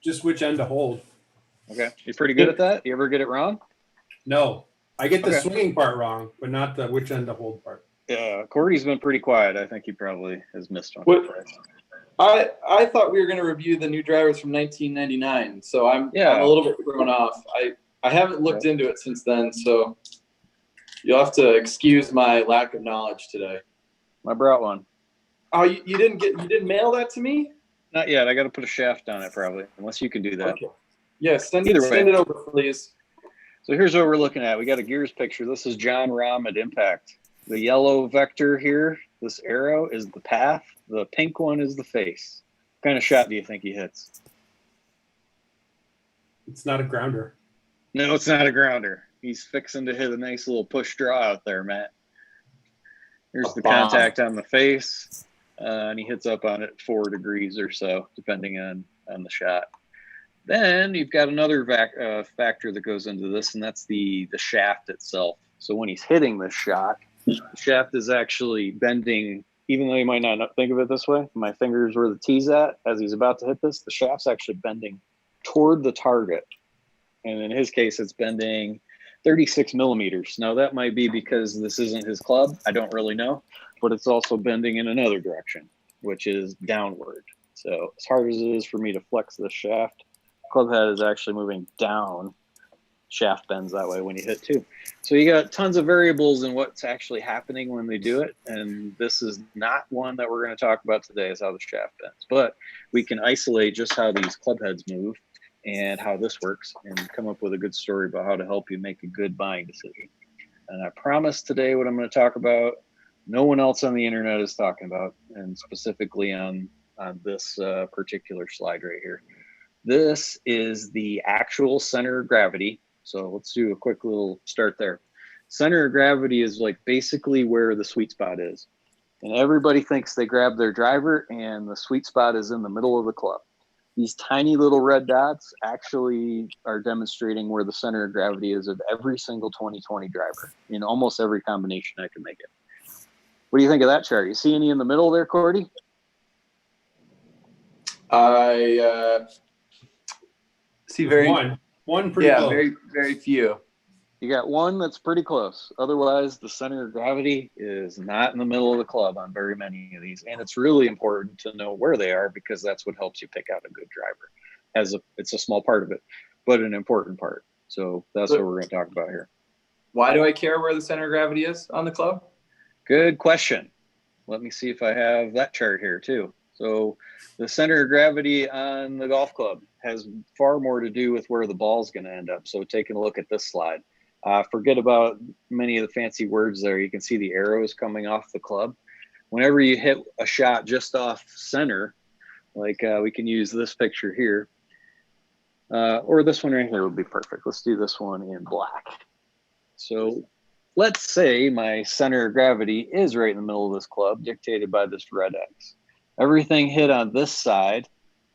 Just which end to hold. Okay. You're pretty good at that? You ever get it wrong? No. I get the swinging part wrong, but not the which end to hold part. Yeah, Cordy's been pretty quiet. I think he probably has missed one. What? I thought we were going to review the new drivers from 1999, so I'm a little bit thrown off. I haven't looked into it since then, so you'll have to excuse my lack of knowledge today. I brought one. Oh, you didn't mail that to me? Not yet. I got to put a shaft on it probably, unless you can do that. Okay. Yeah, send it over, please. So here's what we're looking at. We got a gears picture. This is John Rahm at Impact. The yellow vector here, this arrow, is the path. The pink one is the face. What kind of shot do you think he hits? It's not a grounder. No, it's not a grounder. He's fixing to hit a nice little push draw out there, Matt. Here's the contact on the face, and he hits up on it 4 degrees or so, depending on the shot. Then you've got another factor that goes into this, and that's the shaft itself. So when he's hitting this shot, the shaft is actually bending, even though you might not think of it this way. My finger's where the T's at. As he's about to hit this, the shaft's actually bending toward the target. And in his case, it's bending 36 millimeters. Now, that might be because this isn't his club. I don't really know. But it's also bending in another direction, which is downward. So as hard as it is for me to flex this shaft, club head is actually moving down. Shaft bends that way when you hit too. So you got tons of variables in what's actually happening when they do it. And this is not one that we're going to talk about today, is how the shaft bends. But we can isolate just how these club heads move and how this works and come up with a good story about how to help you make a good buying decision. And I promise today what I'm going to talk about, no one else on the internet is talking about, and specifically on this particular slide right here. This is the actual center of gravity. So let's do a quick little start there. Center of gravity is like basically where the sweet spot is. And everybody thinks they grab their driver and the sweet spot is in the middle of the club. These tiny little red dots actually are demonstrating where the center of gravity is of every single 2020 driver in almost every combination I can make it. What do you think of that chart? You see any in the middle there, Cordy? I see one pretty close. very, very few. You got one that's pretty close. Otherwise, the center of gravity is not in the middle of the club on very many of these. And it's really important to know where they are because that's what helps you pick out a good driver. It's a small part of it, but an important part. So that's what we're going to talk about here. Why do I care where the center of gravity is on the club? Good question. Let me see if I have that chart here too. So the center of gravity on the golf club has far more to do with where the ball's going to end up. So taking a look at this slide. Forget about many of the fancy words there. You can see the arrows coming off the club. Whenever you hit a shot just off center, like we can use this picture here, or this one right here would be perfect. Let's do this one in black. So let's say my center of gravity is right in the middle of this club, dictated by this red X. Everything hit on this side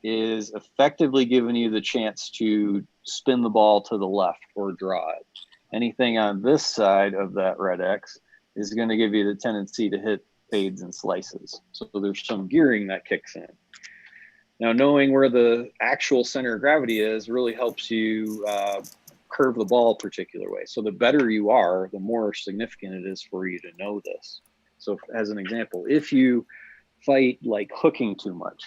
is effectively giving you the chance to spin the ball to the left or draw it. Anything on this side of that red X is going to give you the tendency to hit fades and slices. So there's some gearing that kicks in. Now, knowing where the actual center of gravity is really helps you curve the ball a particular way. So the better you are, the more significant it is for you to know this. So as an example, if you fight like hooking too much,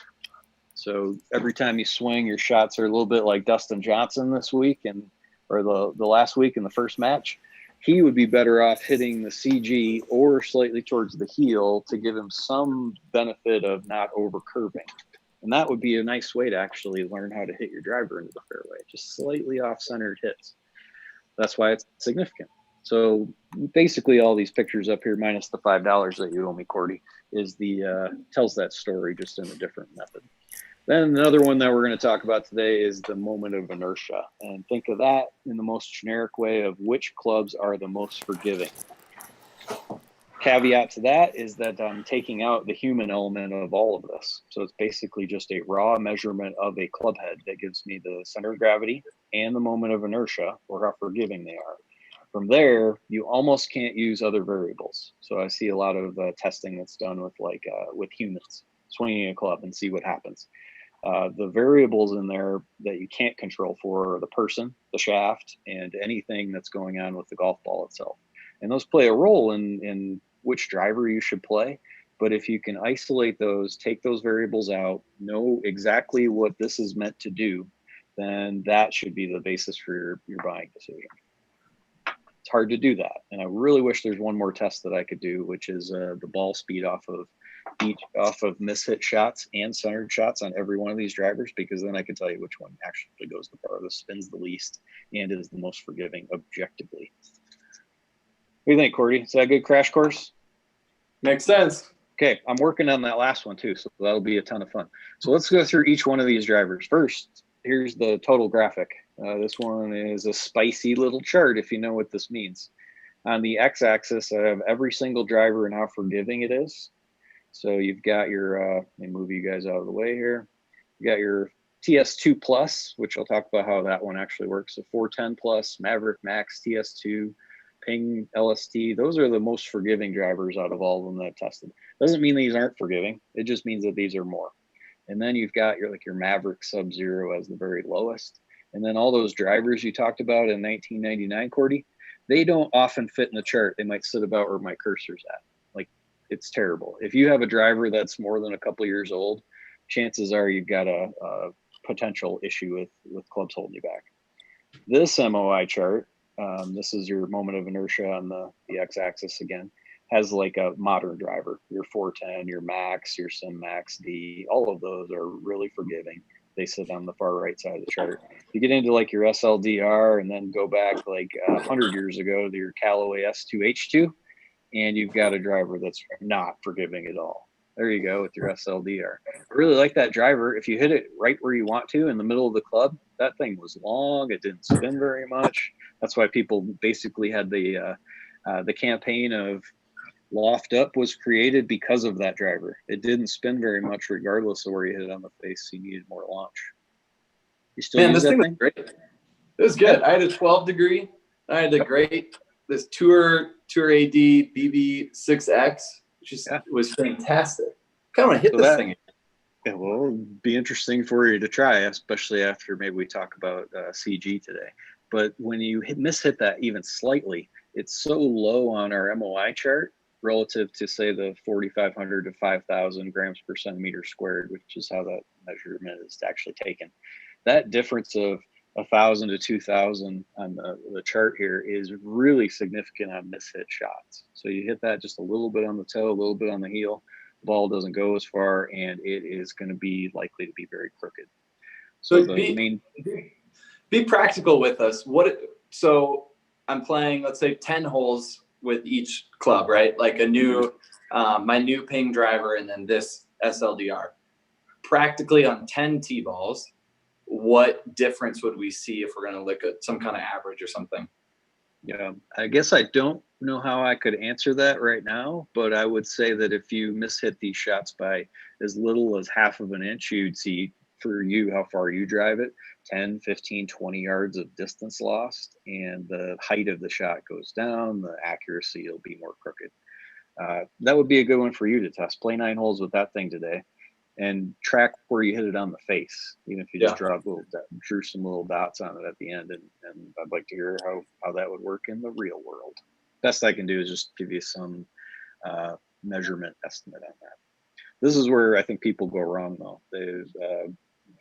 so every time you swing, your shots are a little bit like Dustin Johnson this week or the last week in the first match, he would be better off hitting the CG or slightly towards the heel to give him some benefit of not over curving. And that would be a nice way to actually learn how to hit your driver into the fairway, just slightly off-centered hits. That's why it's significant. So basically all these pictures up here, minus the $5 that you owe me, Cordy, is tells that story just in a different method. Then another one that we're going to talk about today is the moment of inertia. And think of that in the most generic way of which clubs are the most forgiving. Caveat to that is that I'm taking out the human element of all of this. So it's basically just a raw measurement of a club head that gives me the center of gravity and the moment of inertia, or how forgiving they are. From there, you almost can't use other variables. So I see a lot of testing that's done with with humans, swinging a club and see what happens. The variables in there that you can't control for are the person, the shaft, and anything that's going on with the golf ball itself. And those play a role in which driver you should play. But if you can isolate those, take those variables out, know exactly what this is meant to do, then that should be the basis for your buying decision. It's hard to do that. And I really wish there's one more test that I could do, which is the ball speed off of mishit shots and centered shots on every one of these drivers, because then I could tell you which one actually goes the farthest, spins the least, and is the most forgiving objectively. What do you think, Cordy? Is that a good crash course? Makes sense. Okay, I'm working on that last one too, so that'll be a ton of fun. So let's go through each one of these drivers. First, here's the total graphic. This one is a spicy little chart, if you know what this means. On the x-axis, I have every single driver and how forgiving it is. So you've got your, let me move you guys out of the way here. You got your TS2 Plus, which I'll talk about how that one actually works. So 410 Plus, Maverick Max, TS2, Ping, LST. Those are the most forgiving drivers out of all of them that I've tested. Doesn't mean these aren't forgiving. It just means that these are more. And then you've got your Maverick Sub-Zero as the very lowest. And then all those drivers you talked about in 1999, Cordy, they don't often fit in the chart. They might sit about where my cursor's at. Like, it's terrible. If you have a driver that's more than a couple years old, chances are you've got a potential issue with clubs holding you back. This MOI chart, this is your moment of inertia on the x-axis again, has like a modern driver. Your 410, your Max, your Sim Max D, all of those are really forgiving. They sit on the far right side of the chart. You get into like your SLDR and then go back like 100 years ago to your Callaway S2H2, and you've got a driver that's not forgiving at all. There you go with your SLDR. I really like that driver. If you hit it right where you want to in the middle of the club, that thing was long. It didn't spin very much. That's why people basically had the campaign of Loft Up was created because of that driver. It didn't spin very much regardless of where you hit it on the face. You needed more launch. You still use that thing? Great. It was good. I had a 12 degree. I had this Tour AD BB6X, which was fantastic. Kind of want to hit this thing. It will be interesting for you to try, especially after maybe we talk about CG today. But when you mishit that even slightly, it's so low on our MOI chart relative to, say, the 4,500 to 5,000 grams per centimeter squared, which is how that measurement is actually taken. That difference of 1,000 to 2,000 on the chart here is really significant on mishit shots. So you hit that just a little bit on the toe, a little bit on the heel, the ball doesn't go as far, and it is going to be likely to be very crooked. So be practical with us. So I'm playing, let's say, 10 holes with each club, right? Like a new, my new Ping driver, and then this SLDR. Practically on 10 tee balls, what difference would we see if we're going to look at some kind of average or something? Yeah, I guess I don't know how I could answer that right now, but I would say that if you mishit these shots by as little as half of an inch, you'd see for you how far you drive it, 10, 15, 20 yards of distance lost, and the height of the shot goes down, the accuracy will be more crooked. That would be a good one for you to test. Play 9 holes with that thing today and track where you hit it on the face, even if you just drew some little dots on it at the end. And I'd like to hear how that would work in the real world. Best I can do is just give you some measurement estimate on that. This is where I think people go wrong, though.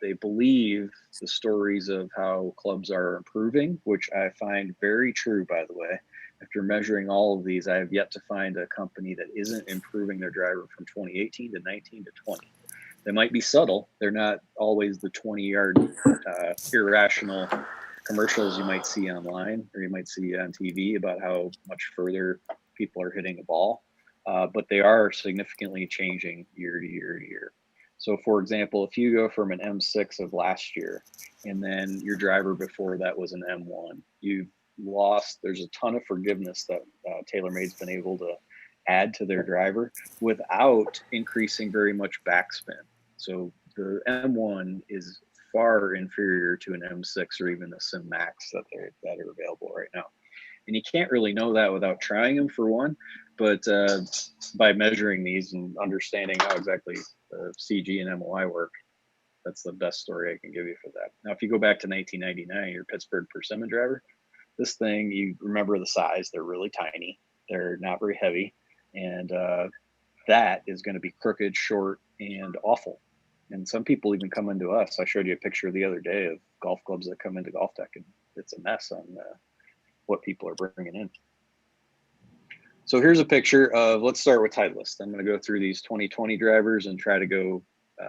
They believe the stories of how clubs are improving, which I find very true, by the way. After measuring all of these, I have yet to find a company that isn't improving their driver from 2018 to 19 to 20. They might be subtle. They're not always the 20-yard irrational commercials you might see online or you might see on TV about how much further people are hitting a ball. But they are significantly changing year to year to year. So, for example, if you go from an M6 of last year and then your driver before that was an M1, you've lost. There's a ton of forgiveness that TaylorMade's been able to add to their driver without increasing very much backspin. So the M1 is far inferior to an M6 or even the Sim Max that are available right now. And you can't really know that without trying them, for one, but by measuring these and understanding how exactly CG and MOI work, That's the best story I can give you for that. Now, if you go back to 1999, your Pittsburgh Persimmon driver, this thing, you remember the size, they're really tiny. They're not very heavy. And that is going to be crooked, short, and awful. And some people even come into us. I showed you a picture the other day of golf clubs that come into Golf Tech, and it's a mess on what people are bringing in. So here's a picture of, let's start with Titleist. I'm going to go through these 2020 drivers and try to go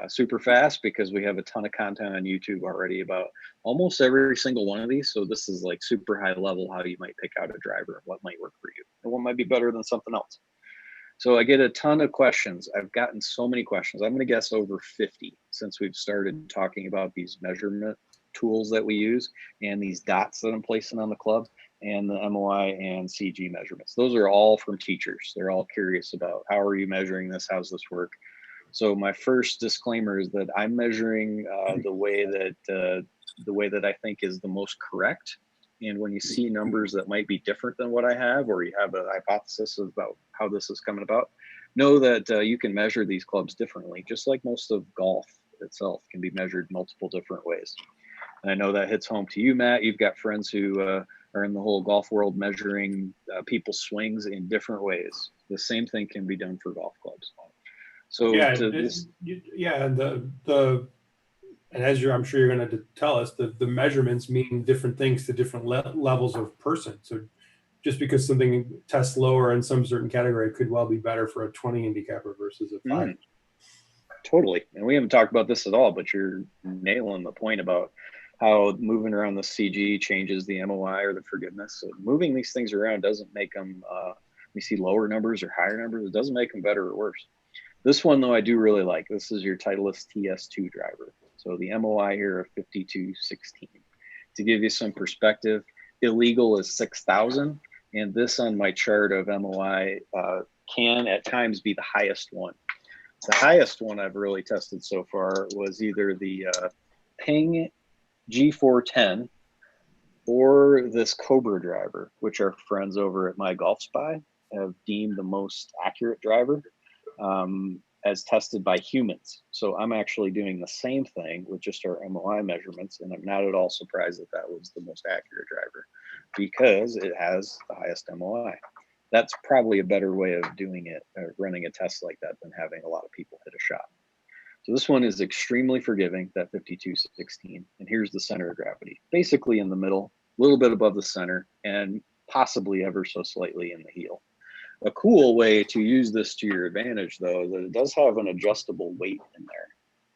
super fast because we have a ton of content on YouTube already about almost every single one of these. So this is like super high level, how you might pick out a driver and what might work for you and what might be better than something else. So I get a ton of questions. I've gotten so many questions. I'm going to guess over 50 since we've started talking about these measurement tools that we use and these dots that I'm placing on the club and the MOI and CG measurements. Those are all from teachers. They're all curious about how are you measuring this? How's this work? So my first disclaimer is that I'm measuring the way that I think is the most correct. And when you see numbers that might be different than what I have, or you have a hypothesis about how this is coming about, know that you can measure these clubs differently, just like most of golf itself can be measured multiple different ways. And I know that hits home to you, Matt. You've got friends who are in the whole golf world measuring people's swings in different ways. The same thing can be done for golf clubs. So yeah, and as I'm sure you're going to tell us, the measurements mean different things to different levels of person. So just because something tests lower in some certain category could well be better for a 20 handicapper versus a 5. Totally. And we haven't talked about this at all, but you're nailing the point about how moving around the CG changes the MOI or the forgiveness. So moving these things around doesn't make them, we see lower numbers or higher numbers. It doesn't make them better or worse. This one, though, I do really like. This is your Titleist TS2 driver. So the MOI here of 5216. To give you some perspective, illegal is 6,000. And this on my chart of MOI can at times be the highest one. The highest one I've really tested so far was either the Ping G410 or this Cobra driver, which our friends over at My Golf Spy have deemed the most accurate driver as tested by humans. So I'm actually doing the same thing with just our MOI measurements, and I'm not at all surprised that that was the most accurate driver because it has the highest MOI. That's probably a better way of doing it, running a test like that, than having a lot of people hit a shot. So this one is extremely forgiving, that 5216. And here's the center of gravity, basically in the middle, a little bit above the center, and possibly ever so slightly in the heel. A cool way to use this to your advantage, though, is that it does have an adjustable weight in there.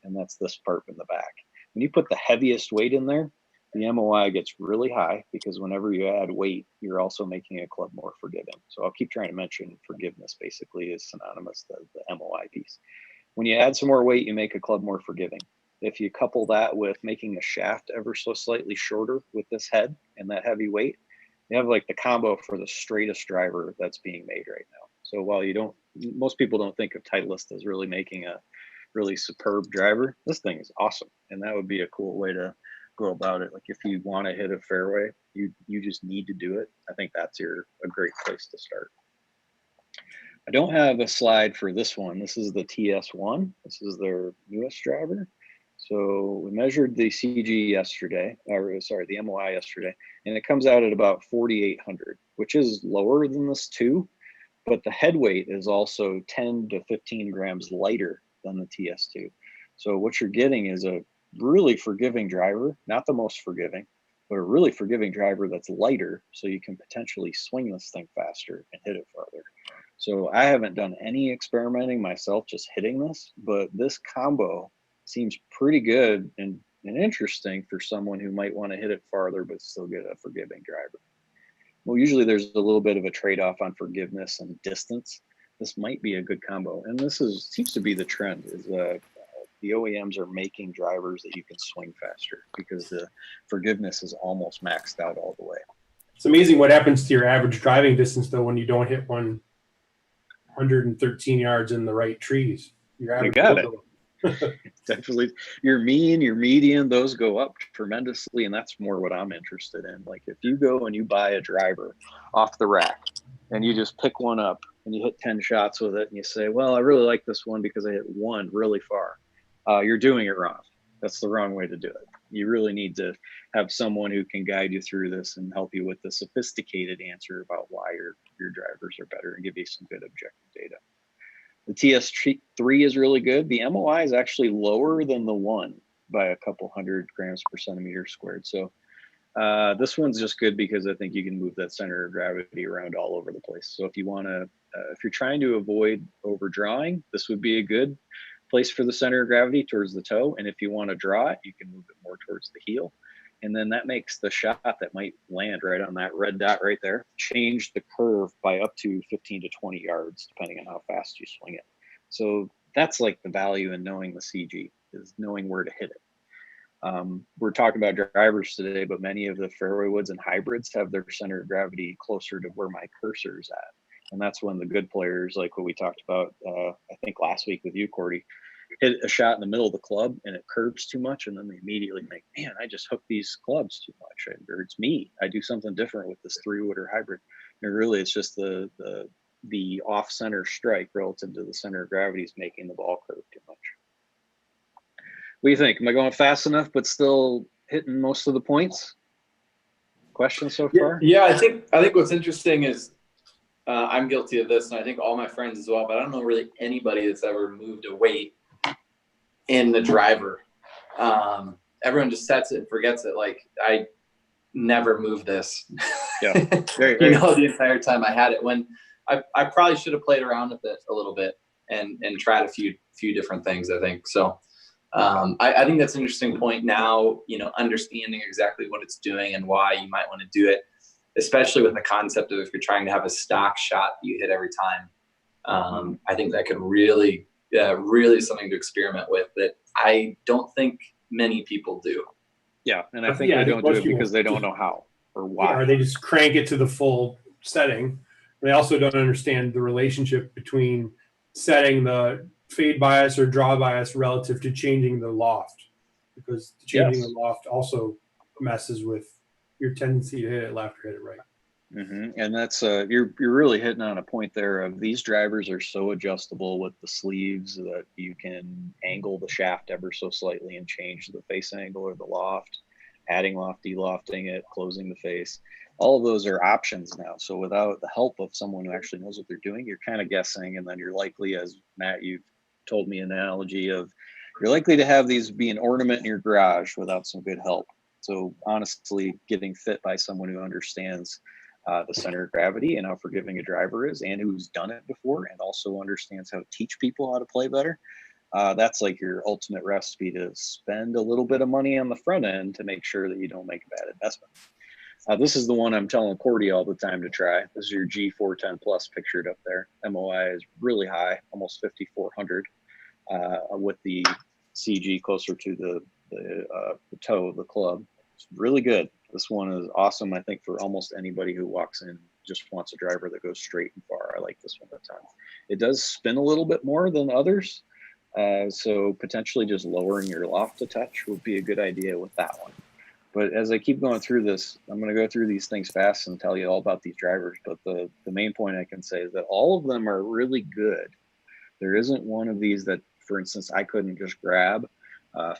And that's this part in the back. When you put the heaviest weight in there, the MOI gets really high because whenever you add weight, you're also making a club more forgiving. So I'll keep trying to mention forgiveness basically is synonymous to the MOI piece. When you add some more weight, you make a club more forgiving. If you couple that with making the shaft ever so slightly shorter with this head and that heavy weight, you have like the combo for the straightest driver that's being made right now. So while most people don't think of Titleist as really making a really superb driver, this thing is awesome. And that would be a cool way to go about it. Like if you want to hit a fairway, you just need to do it. I think that's a great place to start. I don't have a slide for this one. This is the TS1. This is their newest driver. So we measured the CG yesterday, or sorry, the MOI yesterday, and it comes out at about 4,800, which is lower than this too, but the head weight is also 10 to 15 grams lighter than the TS2. So what you're getting is a really forgiving driver, not the most forgiving, but a really forgiving driver that's lighter, so you can potentially swing this thing faster and hit it farther. So I haven't done any experimenting myself, just hitting this, but this combo seems pretty good and interesting for someone who might want to hit it farther but still get a forgiving driver. Well, usually there's a little bit of a trade-off on forgiveness and distance. This might be a good combo, and this seems to be the trend. Is the OEMs are making drivers that you can swing faster because the forgiveness is almost maxed out all the way. It's amazing what happens to your average driving distance though when you don't hit 113 yards in the right trees. Your average, you got it. Definitely your mean, your median, those go up tremendously, and that's more what I'm interested in. Like if you go and you buy a driver off the rack and you just pick one up and you hit 10 shots with it and you say, well, I really like this one because I hit one really far, you're doing it wrong. That's the wrong way to do it. You really need to have someone who can guide you through this and help you with the sophisticated answer about why your drivers are better and give you some good objective data. The TS3 is really good. The MOI is actually lower than the 1 by a couple hundred grams per centimeter squared. So this one's just good because I think you can move that center of gravity around all over the place. So if you want to, if you're trying to avoid overdrawing, this would be a good place for the center of gravity towards the toe. And if you want to draw it, you can move it more towards the heel. And then that makes the shot that might land right on that red dot right there change the curve by up to 15 to 20 yards, depending on how fast you swing it. So that's like the value in knowing the CG, is knowing where to hit it. We're talking about drivers today, but many of the fairway woods and hybrids have their center of gravity closer to where my cursor is at. And that's when the good players, like what we talked about, I think last week with you, Cordy, hit a shot in the middle of the club and it curves too much. And then they immediately make, man, I just hooked these clubs too much. Or it's me. I do something different with this 3-wood or hybrid. And really, it's just the off-center strike relative to the center of gravity is making the ball curve too much. What do you think? Am I going fast enough, but still hitting most of the points? Questions so far? Yeah, I think what's interesting is I'm guilty of this, and I think all my friends as well. But I don't know really anybody that's ever moved a weight in the driver. Everyone just sets it and forgets it. Like, I never moved this. Yeah, the entire time I had it. When I probably should have played around with it a little bit and tried a few different things, I think so. I think that's an interesting point now, understanding exactly what it's doing and why you might want to do it, especially with the concept of if you're trying to have a stock shot that you hit every time. I think that could really something to experiment with that I don't think many people do. Yeah, and I think they don't do it because they don't know how or why. Yeah, or they just crank it to the full setting. They also don't understand the relationship between setting the fade bias or draw bias relative to changing the loft, because changing the loft also messes with your tendency to hit it left or hit it right. And that's you're really hitting on a point there of these drivers are so adjustable with the sleeves that you can angle the shaft ever so slightly and change the face angle or the loft, adding loft, delofting it, closing the face. All of those are options now. So without the help of someone who actually knows what they're doing, you're kind of guessing, and then you're likely, as Matt, you've told me an analogy of, you're likely to have these be an ornament in your garage without some good help. So honestly, getting fit by someone who understands the center of gravity and how forgiving a driver is, and who's done it before and also understands how to teach people how to play better, that's like your ultimate recipe to spend a little bit of money on the front end to make sure that you don't make a bad investment. This is the one I'm telling Cordy all the time to try. This is your G410 Plus pictured up there. MOI is really high, almost 5,400, with the CG closer to the toe of the club. It's really good. This one is awesome, I think, for almost anybody who walks in just wants a driver that goes straight and far. I like this one a ton. It does spin a little bit more than others, so potentially just lowering your loft a touch would be a good idea with that one. But as I keep going through this, I'm going to go through these things fast and tell you all about these drivers. But the main point I can say is that all of them are really good. There isn't one of these that, for instance, I couldn't just grab,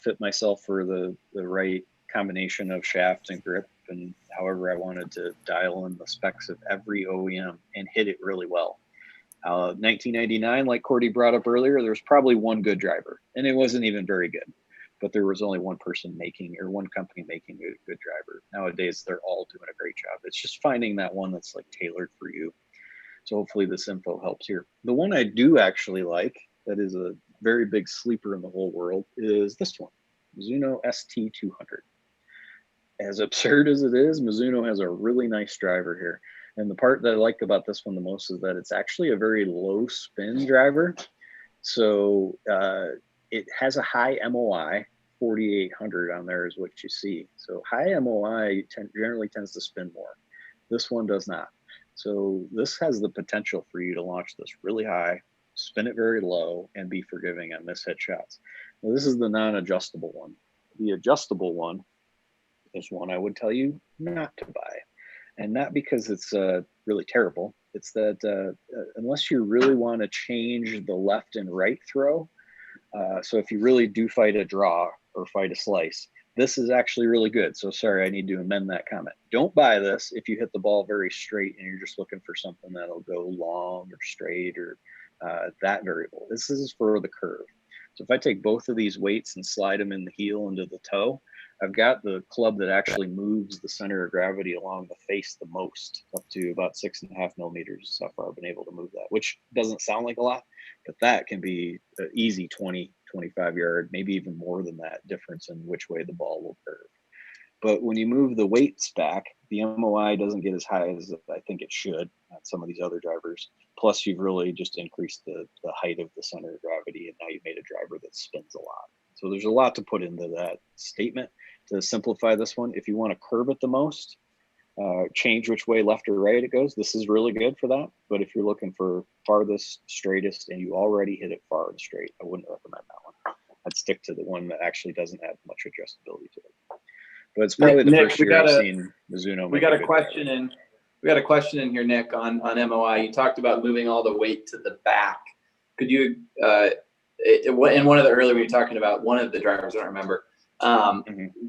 fit myself for the right combination of shaft and grip, and however I wanted to dial in the specs of every OEM and hit it really well. 1999, like Cordy brought up earlier, there was probably one good driver, and it wasn't even very good. But there was only one person making, or one company making a good driver. Nowadays, they're all doing a great job. It's just finding that one that's like tailored for you. So hopefully this info helps here. The one I do actually like, that is a very big sleeper in the whole world, is this one, Mizuno ST200. As absurd as it is, Mizuno has a really nice driver here. And the part that I like about this one the most is that it's actually a very low spin driver. So it has a high MOI, 4,800 on there is what you see. So high MOI generally tends to spin more. This one does not. So this has the potential for you to launch this really high, spin it very low, and be forgiving on mishit shots. Now, this is the non-adjustable one. The adjustable one is one I would tell you not to buy. And not because it's really terrible. It's that unless you really want to change the left and right throw, so if you really do fight a draw, or fight a slice. This is actually really good. So sorry, I need to amend that comment. Don't buy this if you hit the ball very straight and you're just looking for something that'll go long or straight or that variable. This is for the curve. So if I take both of these weights and slide them in the heel into the toe, I've got the club that actually moves the center of gravity along the face the most, up to about 6.5 millimeters. So far I've been able to move that, which doesn't sound like a lot, but that can be an easy 20, 25 yard, maybe even more than that difference in which way the ball will curve. But when you move the weights back, the MOI doesn't get as high as I think it should on some of these other drivers. Plus, you've really just increased the height of the center of gravity, and now you've made a driver that spins a lot. So there's a lot to put into that statement. To simplify this one, if you want to curve it the most, change which way left or right it goes. This is really good for that. But if you're looking for farthest, straightest, and you already hit it far and straight, I wouldn't recommend that one. I'd stick to the one that actually doesn't have much adjustability to it. But it's probably the first year I've seen Mizuno. We got a question in. We got a question in here, Nick, on MOI. You talked about moving all the weight to the back. Could you, in one of the earlier, we were talking about one of the drivers, I don't remember.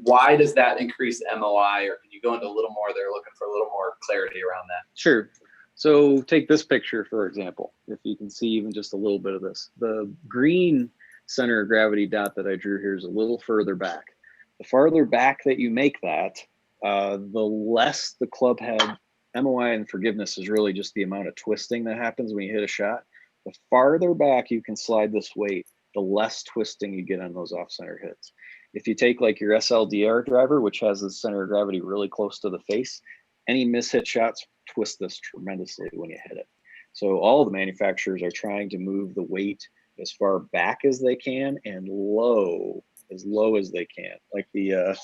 Why does that increase MOI, or can you go into a little more? They're looking for a little more clarity around that. Sure. So take this picture, for example, if you can see even just a little bit of this. The green center of gravity dot that I drew here is a little further back. The farther back that you make that, the less the club head. MOI and forgiveness is really just the amount of twisting that happens when you hit a shot. The farther back you can slide this weight, the less twisting you get on those off-center hits. If you take like your SLDR driver, which has the center of gravity really close to the face, any mishit shots twist this tremendously when you hit it. So all the manufacturers are trying to move the weight as far back as they can and as low as they can. Like the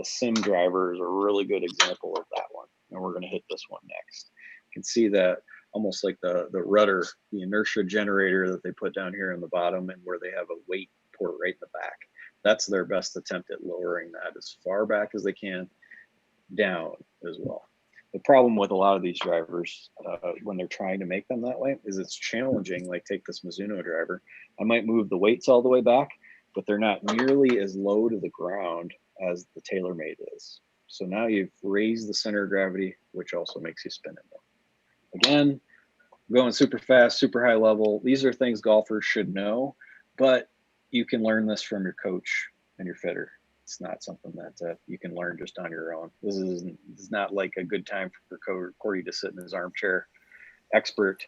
SIM driver is a really good example of that one. And we're going to hit this one next. You can see that almost like the rudder, the inertia generator that they put down here in the bottom, and where they have a weight port right in the back. That's their best attempt at lowering that as far back as they can, down as well. The problem with a lot of these drivers, when they're trying to make them that way, is it's challenging. Like take this Mizuno driver. I might move the weights all the way back, but they're not nearly as low to the ground as the TaylorMade is. So now you've raised the center of gravity, which also makes you spin it more. Again, going super fast, super high level. These are things golfers should know, but you can learn this from your coach and your fitter. It's not something that you can learn just on your own. This is not like a good time for Corey to sit in his armchair expert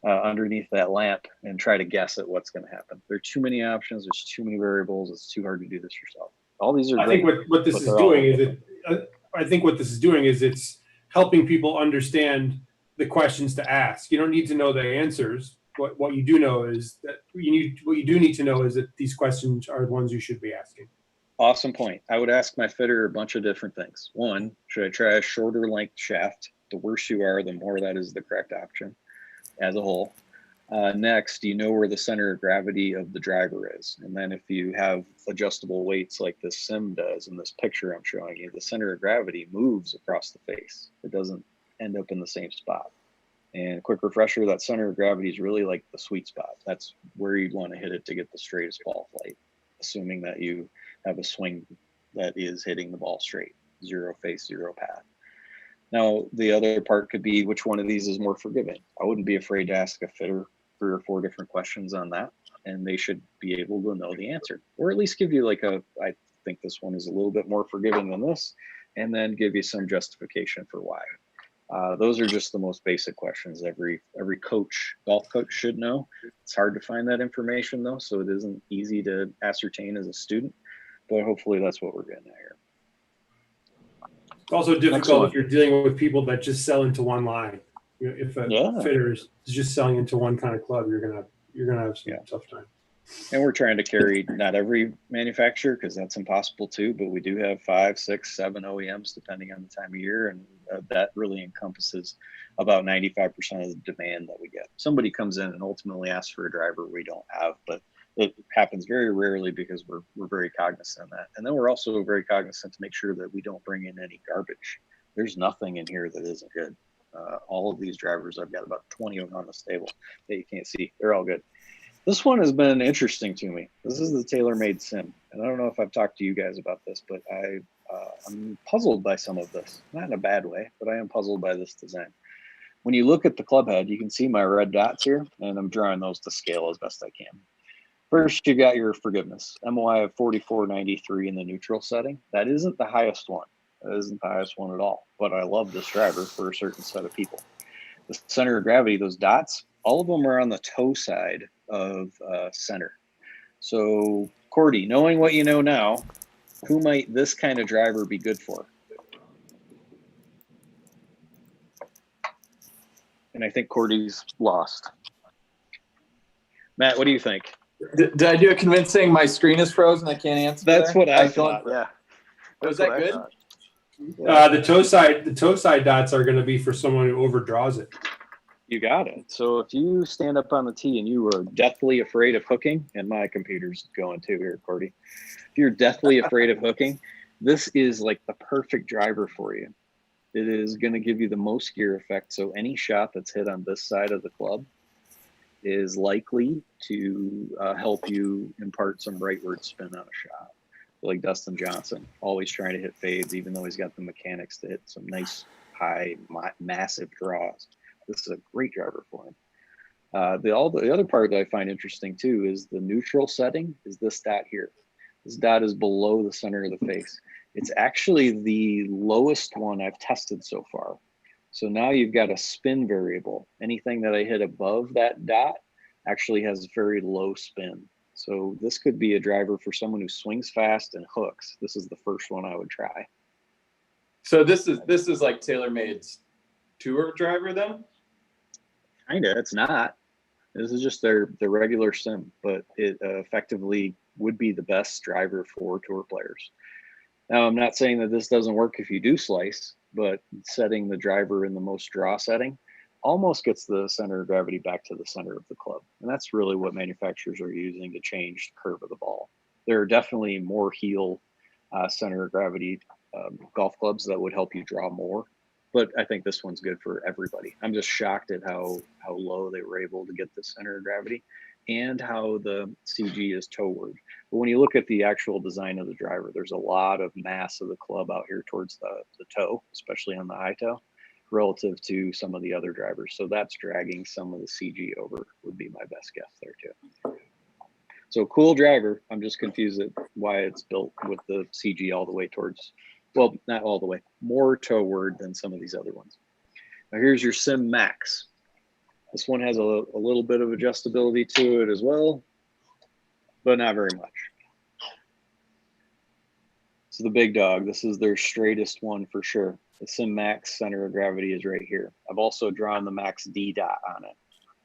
underneath that lamp and try to guess at what's going to happen. There are too many options. There's too many variables. It's too hard to do this yourself. All these are I think what this is doing is I think what this is doing is it's helping people understand the questions to ask. You don't need to know the answers. What you do know is that what you do need to know is that these questions are the ones you should be asking. Awesome point. I would ask my fitter a bunch of different things. One, should I try a shorter length shaft? The worse you are, the more that is the correct option as a whole. Next, do you know where the center of gravity of the driver is? And then if you have adjustable weights like this SIM does in this picture I'm showing you, the center of gravity moves across the face. It doesn't end up in the same spot. And a quick refresher, that center of gravity is really like the sweet spot. That's where you'd want to hit it to get the straightest ball flight, assuming that you have a swing that is hitting the ball straight, zero face, zero path. Now, the other part could be which one of these is more forgiving. I wouldn't be afraid to ask a fitter 3 or 4 different questions on that, and they should be able to know the answer, or at least give you like I think this one is a little bit more forgiving than this, and then give you some justification for why. Those are just the most basic questions every golf coach should know. It's hard to find that information though, so it isn't easy to ascertain as a student, but hopefully that's what we're getting at here. It's also difficult if you're dealing with people that just sell into one line. You know, if a fitter is just selling into one kind of club, you're gonna have some tough time. And we're trying to carry not every manufacturer, because that's impossible too, but we do have 5, 6, 7 OEMs depending on the time of year, and that really encompasses about 95% of the demand that we get. Somebody comes in and ultimately asks for a driver we don't have, but it happens very rarely because we're very cognizant of that. And then we're also very cognizant to make sure that we don't bring in any garbage. There's nothing in here that isn't good. All of these drivers, I've got about 20 of them on this table that you can't see. They're all good. This one has been interesting to me. This is the TaylorMade SIM. And I don't know if I've talked to you guys about this, but I'm puzzled by some of this. Not in a bad way, but I am puzzled by this design. When you look at the club head, you can see my red dots here, and I'm drawing those to scale as best I can. First, you got your forgiveness. MOI of 4493 in the neutral setting. That isn't the highest one. That isn't the highest one at all. But I love this driver for a certain set of people. The center of gravity, those dots, all of them are on the toe side of center. So, Cordy, knowing what you know now, who might this kind of driver be good for? And I think Cordy's lost. Matt, what do you think? Did I do it convincing? My screen is frozen. I can't answer. That's what I thought. Yeah. Was that good? The toe side dots are going to be for someone who overdraws it. You got it. So if you stand up on the tee and you are deathly afraid of hooking, and my computer's going too here, Cordy. If you're deathly afraid of hooking, this is like the perfect driver for you. It is going to give you the most gear effect. So any shot that's hit on this side of the club is likely to help you impart some rightward spin on a shot. Like Dustin Johnson, always trying to hit fades, even though he's got the mechanics to hit some nice, high, massive draws. This is a great driver for him. The other part that I find interesting too is the neutral setting is this dot here. This dot is below the center of the face. It's actually the lowest one I've tested so far. So now you've got a spin variable. Anything that I hit above that dot actually has very low spin. So this could be a driver for someone who swings fast and hooks. This is the first one I would try. So this is like TaylorMade's tour driver then? Kinda, it's not. This is just their regular sim, but it effectively would be the best driver for tour players. Now, I'm not saying that this doesn't work if you do slice, but setting the driver in the most draw setting almost gets the center of gravity back to the center of the club. And that's really what manufacturers are using to change the curve of the ball. There are definitely more heel center of gravity golf clubs that would help you draw more. But I think this one's good for everybody. I'm just shocked at how low they were able to get the center of gravity and how the CG is toeward. But when you look at the actual design of the driver, there's a lot of mass of the club out here towards the toe, especially on the high toe, relative to some of the other drivers. So that's dragging some of the CG over, would be my best guess there too. So cool driver. I'm just confused at why it's built with the CG all the way towards, well, not all the way, more toeward than some of these other ones. Now here's your Sim Max. This one has a little bit of adjustability to it as well, but not very much. So the big dog, this is their straightest one for sure. The Sim Max center of gravity is right here. I've also drawn the Max D dot on it.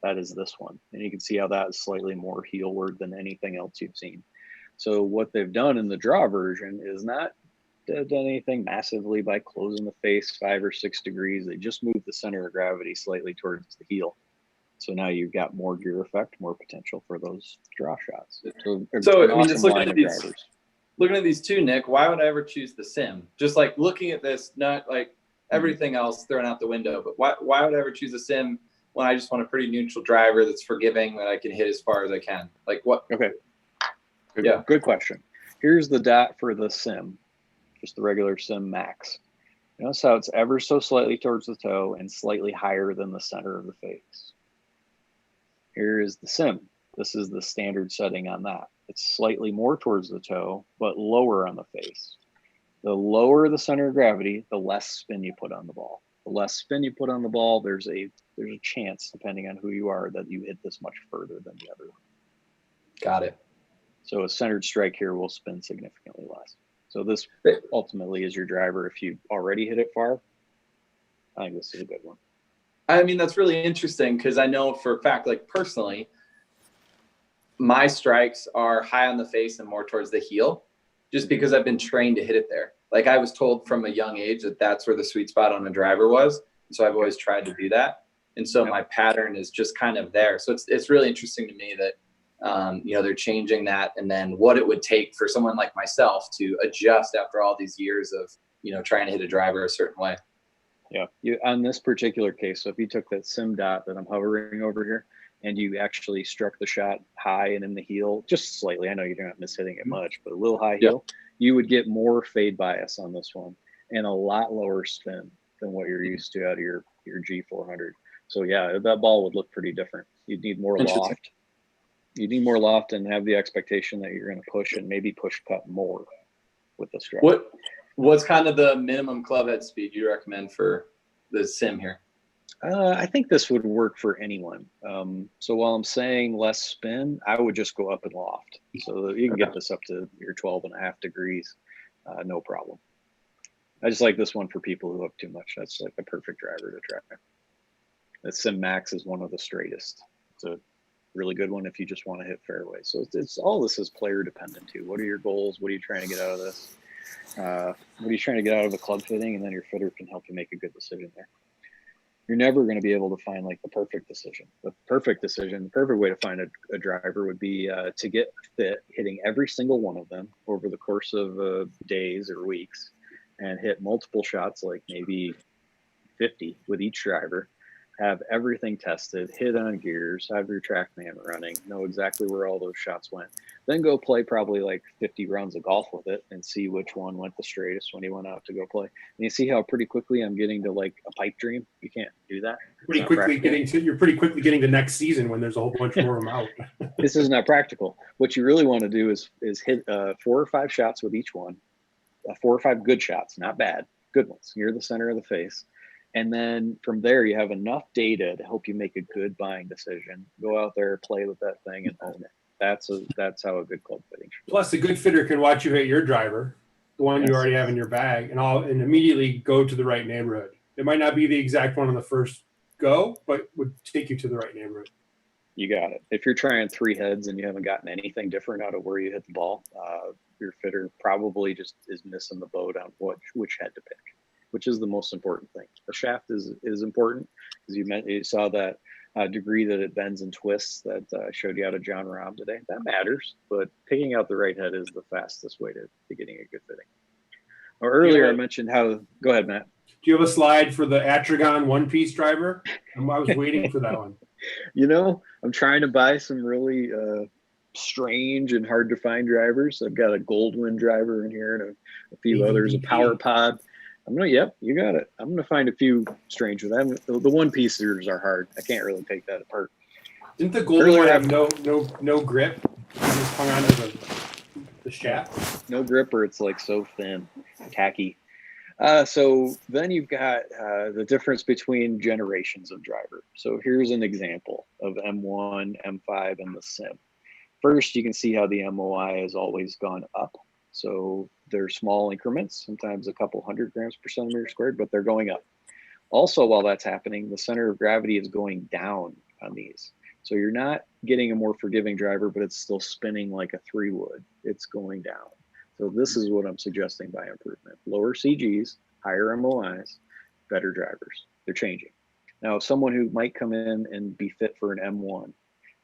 That is this one. And you can see how that is slightly more heelward than anything else you've seen. So what they've done in the draw version is not done anything massively by closing the face 5 or 6 degrees. They just moved the center of gravity slightly towards the heel. So now you've got more gear effect, more potential for those draw shots. So I mean, just looking at these two, Nick, why would I ever choose the Sim? Just like looking at this, not like everything else thrown out the window, but why would I ever choose a Sim when I just want a pretty neutral driver that's forgiving, that I can hit as far as I can? Like what? Okay. Good question. Here's the dot for the Sim, just the regular Sim Max. Notice how it's ever so slightly towards the toe and slightly higher than the center of the face. Here is the Sim. This is the standard setting on that. It's slightly more towards the toe, but lower on the face. The lower the center of gravity, the less spin you put on the ball. The less spin you put on the ball, there's a chance, depending on who you are, that you hit this much further than the other one. Got it. So a centered strike here will spin significantly less. So this ultimately is your driver if you already hit it far. I think this is a good one. I mean, that's really interesting because I know for a fact, like personally, my strikes are high on the face and more towards the heel, just because I've been trained to hit it there. Like I was told from a young age that that's where the sweet spot on a driver was. So I've always tried to do that. And so my pattern is just kind of there. So it's really interesting to me that, they're changing that. And then what it would take for someone like myself to adjust after all these years of, trying to hit a driver a certain way. Yeah, on this particular case, so if you took that Sim dot that I'm hovering over here, and you actually struck the shot high and in the heel, just slightly, I know you're not mishitting it much, but a little high heel, you would get more fade bias on this one and a lot lower spin than what you're used to out of your G400. So yeah, that ball would look pretty different. You'd need more loft. You need more loft and have the expectation that you're going to push and maybe push cut more with this driver. What's kind of the minimum club head speed you recommend for the sim here? I think this would work for anyone. So while I'm saying less spin, I would just go up in loft. So you can get this up to your 12.5 degrees, no problem. I just like this one for people who hook too much. That's like the perfect driver to try. The Sim Max is one of the straightest. It's a really good one if you just want to hit fairway. So it's all this is player dependent too. What are your goals? What are you trying to get out of this? What are you trying to get out of a club fitting? And then your fitter can help you make a good decision there. You're never going to be able to find like the perfect decision. The perfect way to find a driver would be to get fit, hitting every single one of them over the course of days or weeks, and hit multiple shots, like maybe 50 with each driver, have everything tested, hit on gears, have your TrackMan running, know exactly where all those shots went. Then go play probably like 50 rounds of golf with it and see which one went the straightest when he went out to go play. And you see how pretty quickly I'm getting to like a pipe dream? You can't do that. You're pretty quickly getting to next season when there's a whole bunch more of them out. This is not practical. What you really want to do is hit 4 or 5 shots with each one, 4 or 5 good shots, not bad, good ones near the center of the face. And then from there, you have enough data to help you make a good buying decision. Go out there, play with that thing, and own it. That's how a good club fitting should be. Plus, a good fitter can watch you hit your driver, the one you already have in your bag, and immediately go to the right neighborhood. It might not be the exact one on the first go, but would take you to the right neighborhood. You got it. If you're trying 3 heads and you haven't gotten anything different out of where you hit the ball, your fitter probably just is missing the boat on which head to pick, which is the most important thing. The shaft is important, because you saw that degree that it bends and twists that I showed you out of John Rahm today. That matters, but picking out the right head is the fastest way to getting a good fitting. Or earlier I mentioned how, go ahead, Matt. Do you have a slide for the Atragon one-piece driver? I was waiting for that one. You know, I'm trying to buy some really strange and hard to find drivers. I've got a Goldwyn driver in here and a few others, a Power Pod. Yep, you got it. I'm gonna find a few strange with them. The one piecers are hard. I can't really take that apart. Didn't the Goldwyn one have no grip? You just hung on to the shaft. No grip, or it's like so thin, tacky. So then you've got the difference between generations of driver. So here's an example of M1, M5, and the Sim. First, you can see how the MOI has always gone up. So they're small increments, sometimes a couple 100 grams per centimeter squared, but they're going up. Also, while that's happening, the center of gravity is going down on these. So you're not getting a more forgiving driver, but it's still spinning like a 3 would. It's going down. So this is what I'm suggesting by improvement. Lower CGs, higher MOIs, better drivers. They're changing. Now, someone who might come in and be fit for an M1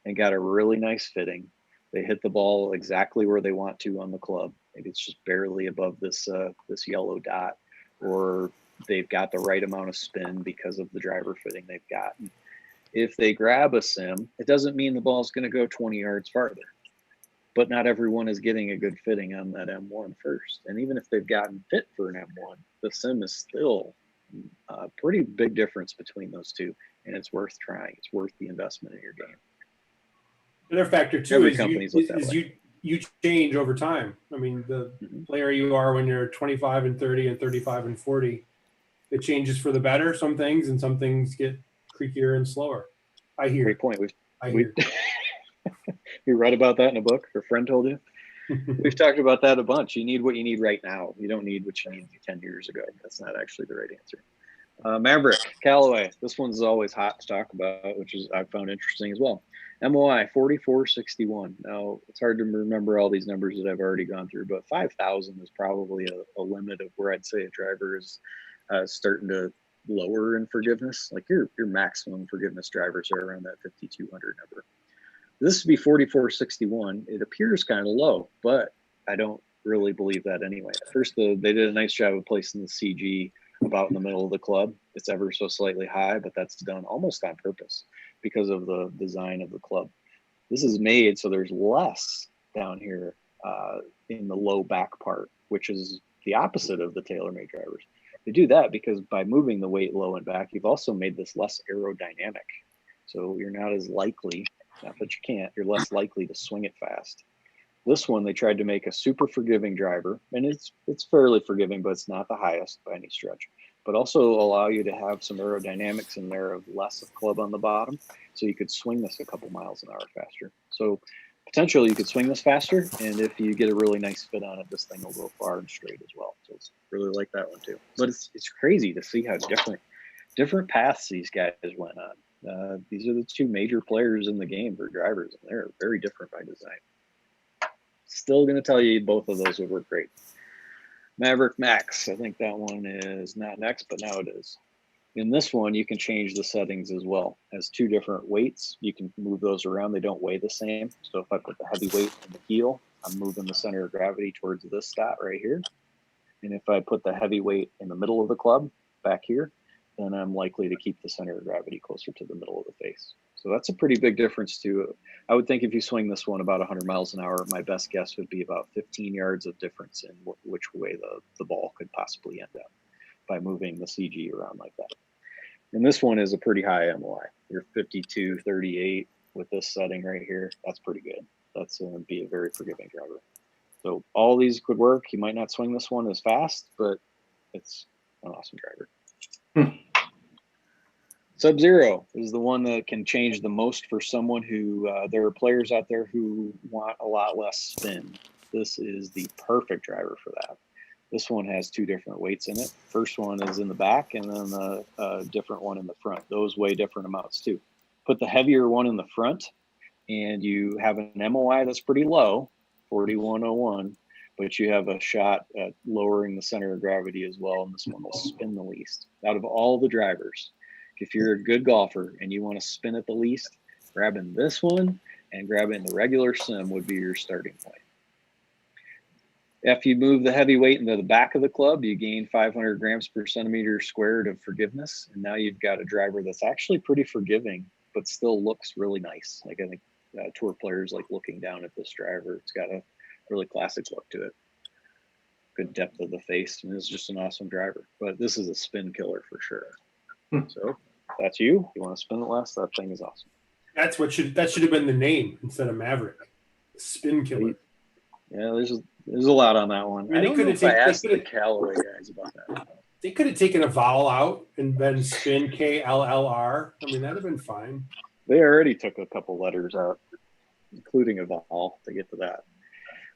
and got a really nice fitting, they hit the ball exactly where they want to on the club. Maybe it's just barely above this this yellow dot, or they've got the right amount of spin because of the driver fitting they've gotten. If they grab a Sim, it doesn't mean the ball's going to go 20 yards farther. But not everyone is getting a good fitting on that M1 first. And even if they've gotten fit for an M1, the Sim is still a pretty big difference between those two. And it's worth trying. It's worth the investment in your game. Another factor too is you change over time. I mean, the player you are when you're 25 and 30 and 35 and 40, it changes for the better, some things, and some things get creakier and slower. I hear. Great point. You read about that in a book? Your friend told you? We've talked about that a bunch. You need what you need right now. You don't need what you need 10 years ago. That's not actually the right answer. Maverick, Callaway. This one's always hot to talk about, which is I found interesting as well. MOI 4461. Now, it's hard to remember all these numbers that I've already gone through, but 5,000 is probably a limit of where I'd say a driver is starting to lower in forgiveness. Like your maximum forgiveness drivers are around that 5,200 number. This would be 4461. It appears kind of low, but I don't really believe that anyway. First, they did a nice job of placing the CG about in the middle of the club. It's ever so slightly high, but that's done almost on purpose because of the design of the club. This is made so there's less down here in the low back part, which is the opposite of the TaylorMade drivers. They do that because by moving the weight low and back, you've also made this less aerodynamic. So you're not as likely, not that you can't, you're less likely to swing it fast. This one, they tried to make a super forgiving driver, and it's fairly forgiving, but it's not the highest by any stretch, but also allow you to have some aerodynamics in there of less of club on the bottom, so you could swing this a couple miles an hour faster. So potentially you could swing this faster, and if you get a really nice fit on it, this thing will go far and straight as well. So it's really like that one too. But it's crazy to see how different paths these guys went on. These are the two major players in the game for drivers, and they're very different by design. Still going to tell you both of those would work great. Maverick Max, I think that one is not next, but now it is. In this one, you can change the settings as well. It has two different weights. You can move those around. They don't weigh the same. So if I put the heavy weight in the heel, I'm moving the center of gravity towards this dot right here. And if I put the heavy weight in the middle of the club back here, then I'm likely to keep the center of gravity closer to the middle of the face. So that's a pretty big difference too. I would think if you swing this one about 100 miles an hour, my best guess would be about 15 yards of difference in which way the ball could possibly end up by moving the CG around like that. And this one is a pretty high MOI. You're 52, 38 with this setting right here. That's pretty good. That's going to be a very forgiving driver. So all these could work. You might not swing this one as fast, but it's an awesome driver. Sub-Zero is the one that can change the most for someone who, there are players out there who want a lot less spin. This is the perfect driver for that. This one has two different weights in it. First one is in the back, and then the different one in the front. Those weigh different amounts too. Put the heavier one in the front, and you have an MOI that's pretty low, 4101, but you have a shot at lowering the center of gravity as well, and this one will spin the least. Out of all the drivers, if you're a good golfer and you want to spin it the least, grabbing this one and grabbing the regular sim would be your starting point. If you move the heavy weight into the back of the club, you gain 500 grams per centimeter squared of forgiveness, and now you've got a driver that's actually pretty forgiving, but still looks really nice. Like I think tour players like looking down at this driver. It's got a really classic look to it. Good depth of the face, and it's just an awesome driver. But this is a spin killer for sure. So if that's you. You want to spin it less? That thing is awesome. That should have been the name instead of Maverick. Spin killer. Yeah, there's a lot on that one. I mean, I asked the Callaway guys about that. They could have taken a vowel out and then spin KLLR. I mean, that'd have been fine. They already took a couple letters out, including a vowel to get to that.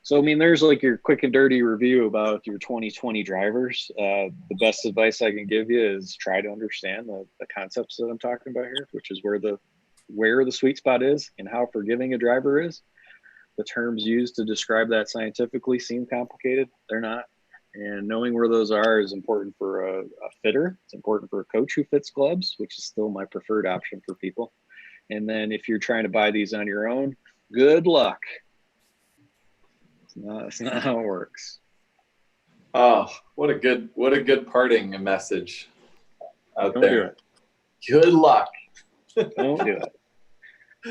So, I mean, there's like your quick and dirty review about your 2020 drivers. The best advice I can give you is try to understand the concepts that I'm talking about here, which is where the sweet spot is and how forgiving a driver is. The terms used to describe that scientifically seem complicated. They're not. And knowing where those are is important for a fitter. It's important for a coach who fits gloves, which is still my preferred option for people. And then if you're trying to buy these on your own, good luck. It's not how it works. Oh, what a good parting message out Don't there. do it. Good luck. Don't do it.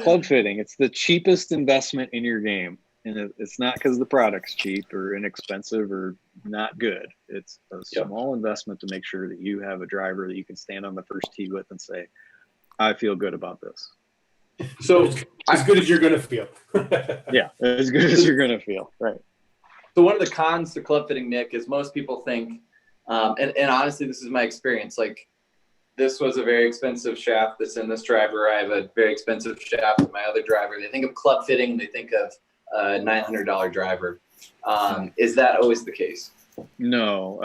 Club fitting, it's the cheapest investment in your game. And it's not because the product's cheap or inexpensive or not good. It's a small investment to make sure that you have a driver that you can stand on the first tee with and say, I feel good about this. So as good as you're going to feel. Yeah, as good as you're going to feel. Right. So one of the cons to club fitting, Nick, is most people think, and honestly, this is my experience. Like, this was a very expensive shaft that's in this driver. I have a very expensive shaft in my other driver. They think of club fitting, they think of a $900 driver. Is that always the case? No.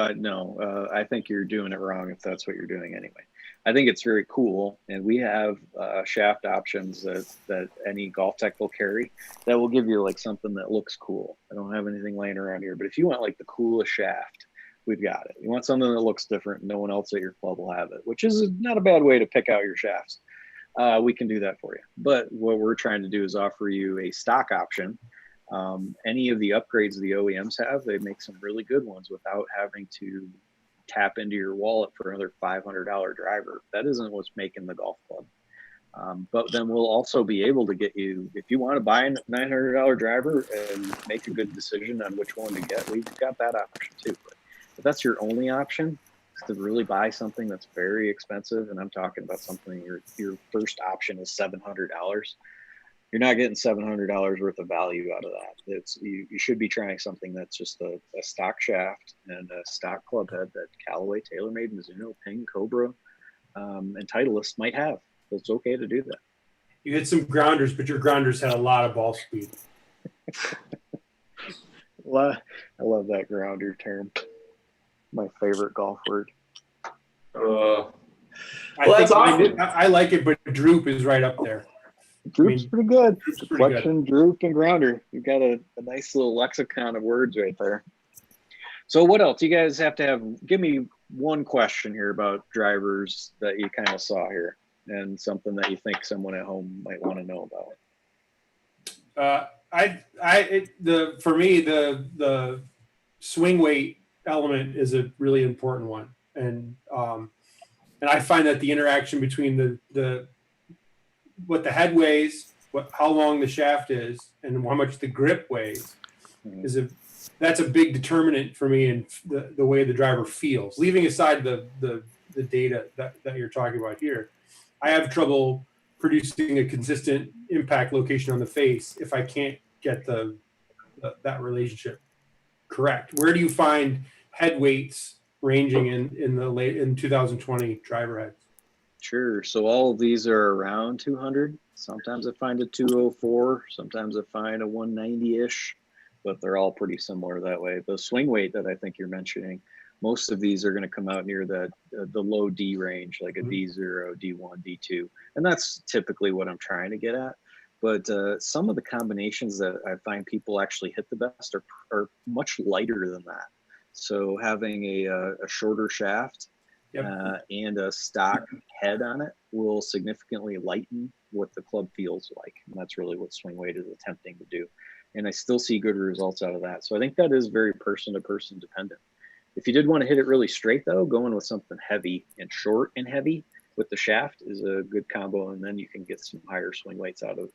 I think you're doing it wrong if that's what you're doing anyway. I think it's very cool, and we have shaft options that any golf tech will carry that will give you like something that looks cool. I don't have anything laying around here, but if you want like the coolest shaft, we've got it. You want something that looks different, no one else at your club will have it, which is not a bad way to pick out your shafts. We can do that for you. But what we're trying to do is offer you a stock option. Any of the upgrades the OEMs have, they make some really good ones without having to tap into your wallet for another $500 driver. That isn't what's making the golf club. But then we'll also be able to get you, if you want to buy a $900 driver and make a good decision on which one to get, we've got that option too. But if that's your only option, is to really buy something that's very expensive, and I'm talking about something your first option is $700. You're not getting $700 worth of value out of that. You should be trying something that's just a stock shaft and a stock club head that Callaway, TaylorMade, Mizuno, Ping, Cobra, and Titleist might have. So it's okay to do that. You hit some grounders, but your grounders had a lot of ball speed. I love that grounder term. My favorite golf word. I like it, but droop is right up there. Droop's pretty good. Deflection, droop, and grounder. You've got a nice little lexicon of words right there. So what else? You guys have to have, give me one question here about drivers that you kind of saw here and something that you think someone at home might want to know about. For me, the swing weight element is a really important one. And I find that the interaction between what the head weighs, how long the shaft is, and how much the grip weighs that's a big determinant for me in the way the driver feels. Leaving aside the data that you're talking about here, I have trouble producing a consistent impact location on the face if I can't get that relationship correct. Where do you find head weights ranging in 2020 driver heads? Sure. So all of these are around 200. Sometimes I find a 204. Sometimes I find a 190-ish, but they're all pretty similar that way. The swing weight that I think you're mentioning, most of these are going to come out near the low D range, like a D0, D1, D2. And that's typically what I'm trying to get at. But some of the combinations that I find people actually hit the best are much lighter than that. So having a shorter shaft and a stock head on it will significantly lighten what the club feels like. And that's really what swing weight is attempting to do. And I still see good results out of that. So I think that is very person to person dependent. If you did want to hit it really straight though, going with something heavy and short and heavy with the shaft is a good combo. And then you can get some higher swing weights out of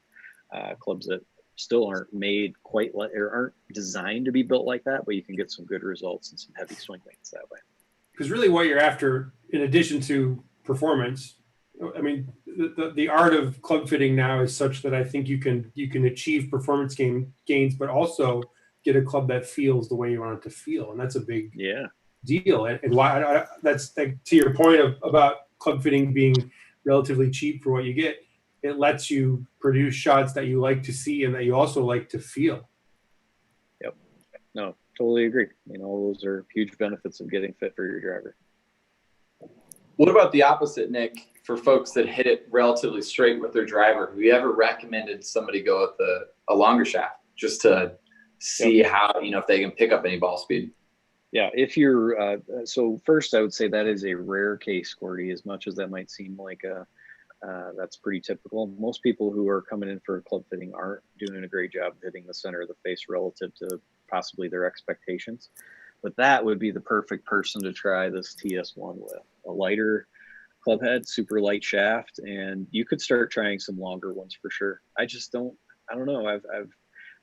clubs that still aren't made quite like, or aren't designed to be built like that, but you can get some good results and some heavy swing weights that way. Because really what you're after, in addition to performance, I mean, the art of club fitting now is such that I think you can achieve performance gains, but also get a club that feels the way you want it to feel. And that's a big deal. And why that's like, to your point about club fitting being relatively cheap for what you get, it lets you produce shots that you like to see and that you also like to feel. Yep. No, totally agree. You know, those are huge benefits of getting fit for your driver. What about the opposite, Nick, for folks that hit it relatively straight with their driver? Have you ever recommended somebody go with a longer shaft just to see how, if they can pick up any ball speed? Yeah, if you're, so first I would say that is a rare case, Gordy, as much as that might seem like that's pretty typical. Most people who are coming in for a club fitting aren't doing a great job hitting the center of the face relative to possibly their expectations. But that would be the perfect person to try this TS1 with. A lighter club head, super light shaft, and you could start trying some longer ones for sure. I don't know. I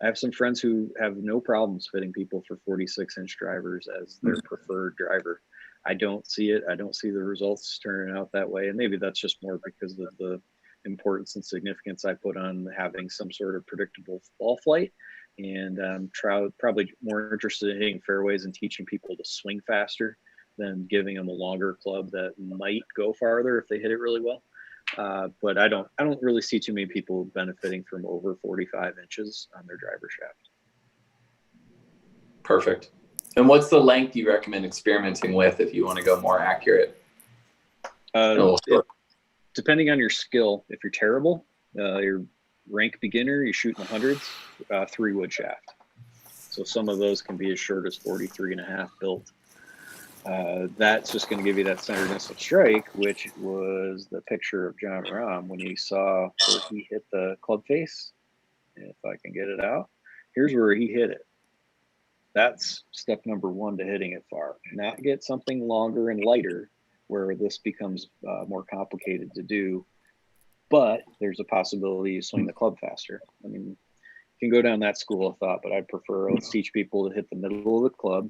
have some friends who have no problems fitting people for 46-inch drivers as their preferred driver. I don't see it. I don't see the results turning out that way. And maybe that's just more because of the importance and significance I put on having some sort of predictable ball flight. And I'm probably more interested in hitting fairways and teaching people to swing faster than giving them a longer club that might go farther if they hit it really well. But I don't really see too many people benefiting from over 45 inches on their driver shaft. Perfect. And what's the length you recommend experimenting with if you want to go more accurate? Depending on your skill, if you're terrible, you're rank beginner, you shoot in the hundreds, 3-wood shaft. So some of those can be as short as 43.5 built. That's just going to give you that centeredness of strike, which was the picture of John Rahm when you saw where he hit the club face. If I can get it out, here's where he hit it. That's step number one to hitting it far. Not get something longer and lighter where this becomes more complicated to do, but there's a possibility you swing the club faster. I mean, you can go down that school of thought, but I'd prefer let's teach people to hit the middle of the club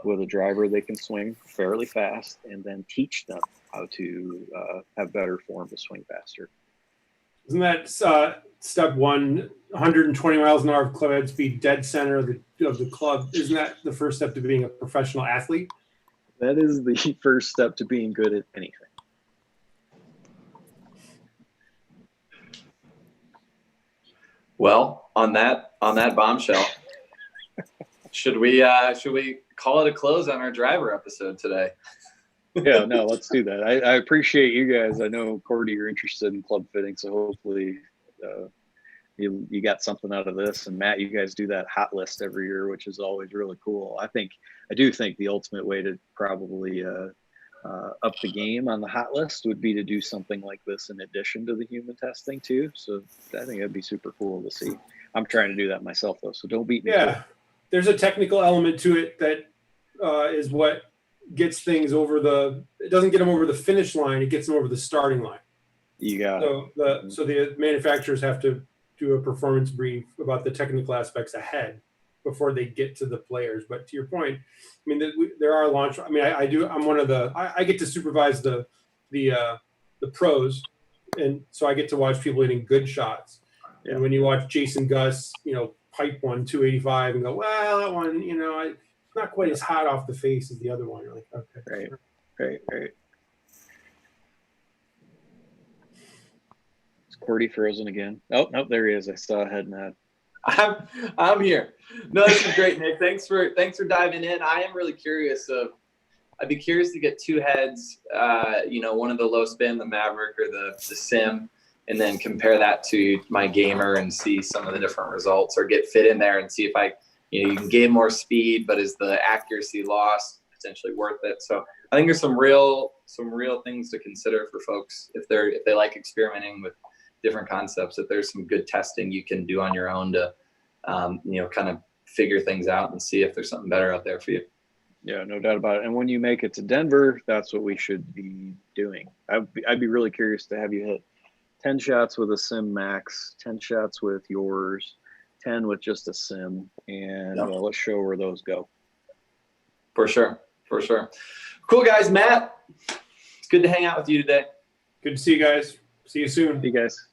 with a driver they can swing fairly fast, and then teach them how to have better form to swing faster. Isn't that step one, 120 miles an hour of club head speed, dead center of the club? Isn't that the first step to being a professional athlete? That is the first step to being good at anything. Well, on that bombshell, should we call it a close on our driver episode today? Yeah, no, let's do that. I appreciate you guys. I know, Cordy, you're interested in club fitting, so hopefully you got something out of this. And Matt, you guys do that hot list every year, which is always really cool. I do think the ultimate way to probably up the game on the hot list would be to do something like this in addition to the human testing too. So I think that'd be super cool to see. I'm trying to do that myself though, so don't beat me. Yeah, there's a technical element to it that is what gets things it doesn't get them over the finish line, it gets them over the starting line. You got it. So the manufacturers have to do a performance brief about the technical aspects ahead before they get to the players. But to your point, I mean, there are launch. I mean, I'm one of the. I get to supervise the pros, and so I get to watch people hitting good shots. Yeah. And when you watch Jason Gus, pipe one 285 and go, well, that one, it's not quite as hot off the face as the other one. You're like, okay, right. Is Cordy frozen again? Oh, no, there he is. I saw a head nod. I'm here. No, this is great, Nick. Thanks for diving in. I am really curious I'd be curious to get two heads, one of the low spin, the Maverick or the Sim, and then compare that to my gamer and see some of the different results, or get fit in there and see if you can gain more speed, but is the accuracy loss potentially worth it? So I think there's some real things to consider for folks if they like experimenting with different concepts, that there's some good testing you can do on your own to, kind of figure things out and see if there's something better out there for you. Yeah, no doubt about it. And when you make it to Denver, that's what we should be doing. I'd be really curious to have you hit 10 shots with a Sim Max, 10 shots with yours, 10 with just a Sim, and let's show where those go. For sure. Cool, guys. Matt, it's good to hang out with you today. Good to see you guys. See you soon. See you guys.